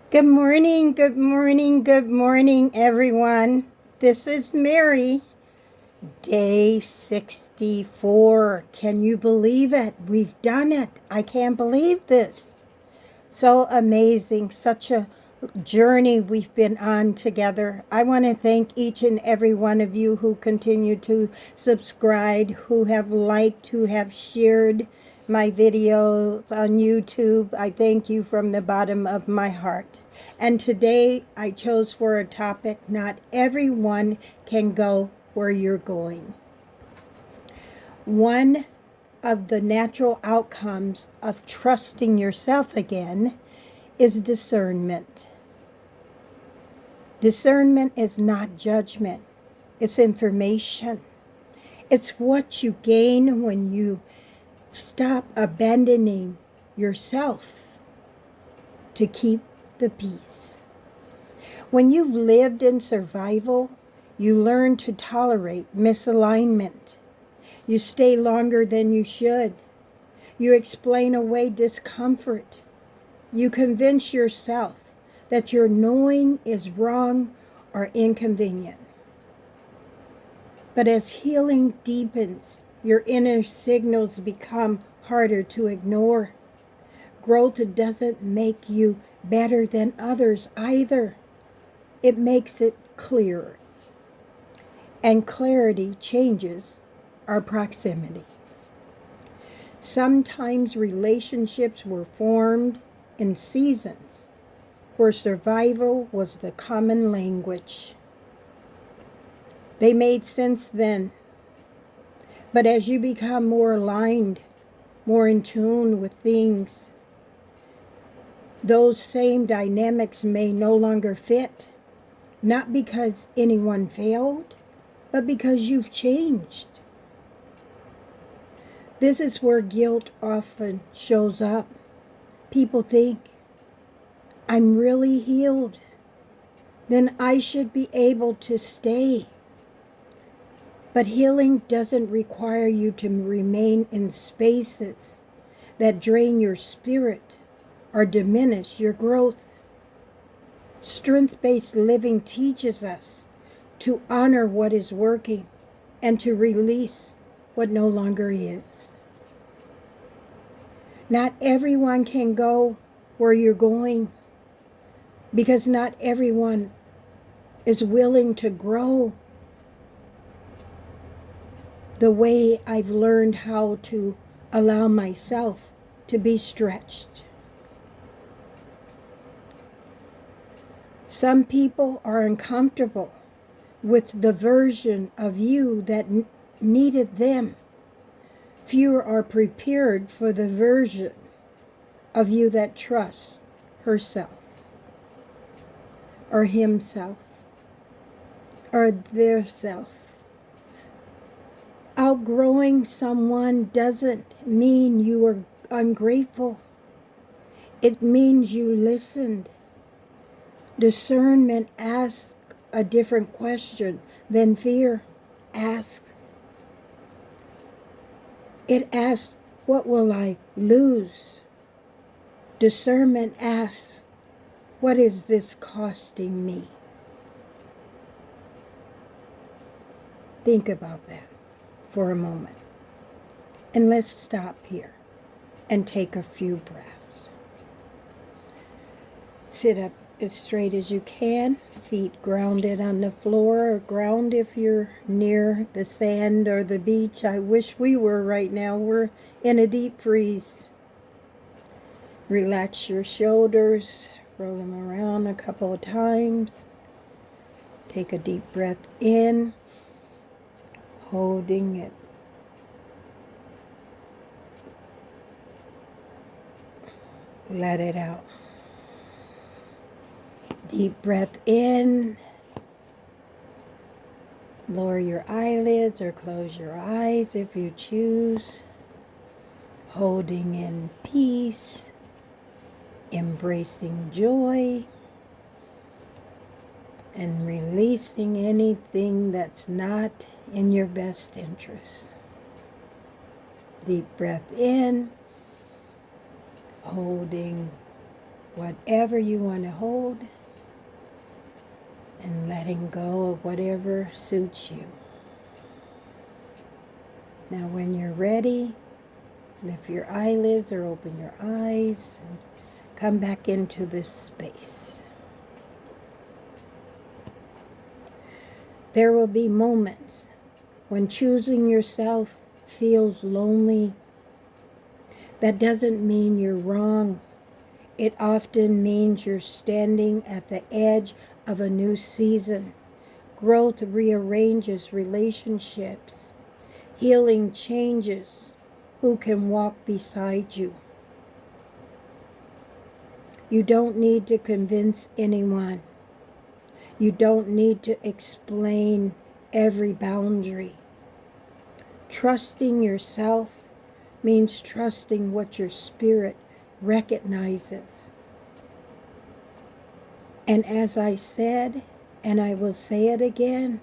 Good morning, good morning, good morning, everyone. This is Mary, day 64. Can you believe it? We've done it. I can't believe this. So amazing. Such a journey we've been on together. I want to thank each and every one of you who continue to subscribe, who have liked, who have shared my videos on YouTube. I thank you from the bottom of my heart. And today I chose for a topic, not everyone can go where you're going. One of the natural outcomes of trusting yourself again is discernment. Discernment is not judgment, it's information. It's what you gain when you stop abandoning yourself to keep the peace. When you've lived in survival, you learn to tolerate misalignment. You stay longer than you should. You explain away discomfort. You convince yourself that your knowing is wrong or inconvenient. But as healing deepens, your inner signals become harder to ignore. Growth doesn't make you better than others either. It makes it clearer. And clarity changes our proximity. Sometimes relationships were formed in seasons where survival was the common language. They made sense then. But as you become more aligned, more in tune with things, those same dynamics may no longer fit. Not because anyone failed, but because you've changed. This is where guilt often shows up. People think, I'm really healed, then I should be able to stay. But healing doesn't require you to remain in spaces that drain your spirit or diminish your growth. Strength-based living teaches us to honor what is working and to release what no longer is. Not everyone can go where you're going because not everyone is willing to grow the way I've learned how to allow myself to be stretched. Some people are uncomfortable with the version of you that needed them. Few are prepared for the version of you that trusts herself or himself or their self. Outgrowing someone doesn't mean you are ungrateful. It means you listened. Discernment asks a different question than fear asks. It asks, what will I lose? Discernment asks, what is this costing me? Think about that for a moment. And let's stop here and take a few breaths. Sit up as straight as you can, feet grounded on the floor, or ground if you're near the sand or the beach. I wish we were right now. We're in a deep freeze. Relax your shoulders, roll them around a couple of times. Take a deep breath in, holding it. Let it out. Deep breath in. Lower your eyelids or close your eyes if you choose. Holding in peace, embracing joy, and releasing anything that's not in your best interest. Deep breath in, holding whatever you want to hold and letting go of whatever suits you. Now when you're ready, lift your eyelids or open your eyes and come back into this space. There will be moments when choosing yourself feels lonely. That doesn't mean you're wrong. It often means you're standing at the edge of a new season. Growth rearranges relationships. Healing changes who can walk beside you. You don't need to convince anyone. You don't need to explain every boundary. Trusting yourself means trusting what your spirit recognizes. And as I said, and I will say it again,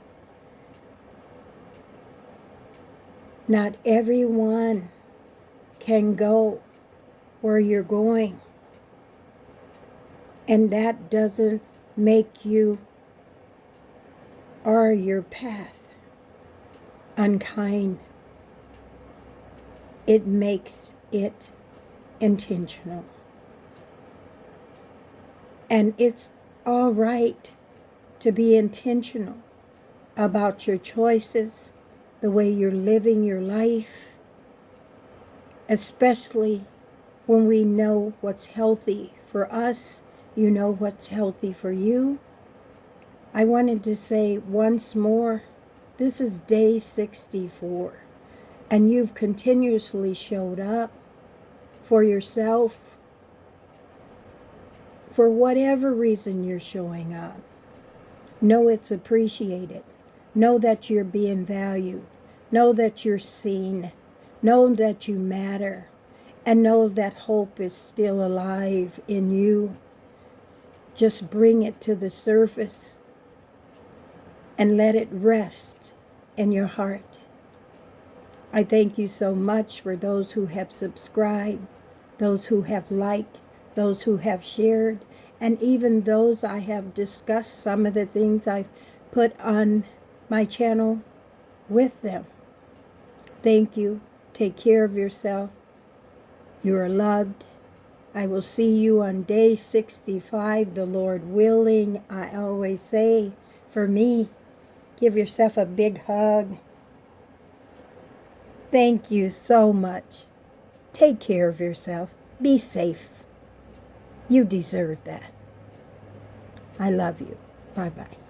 not everyone can go where you're going. And that doesn't make you or your path unkind. It makes it intentional. And it's all right to be intentional about your choices, the way you're living your life, especially when we know what's healthy for us. You know what's healthy for you. I wanted to say once more, this is day 64, and you've continuously showed up for yourself. For whatever reason you're showing up, know it's appreciated. Know that you're being valued. Know that you're seen. Know that you matter. And know that hope is still alive in you. Just bring it to the surface and let it rest in your heart. I thank you so much for those who have subscribed, those who have liked, those who have shared, and even those I have discussed some of the things I've put on my channel with them. Thank you. Take care of yourself. You are loved. I will see you on day 65, the Lord willing. I always say, for me, give yourself a big hug. Thank you so much. Take care of yourself. Be safe. You deserve that. I love you. Bye-bye.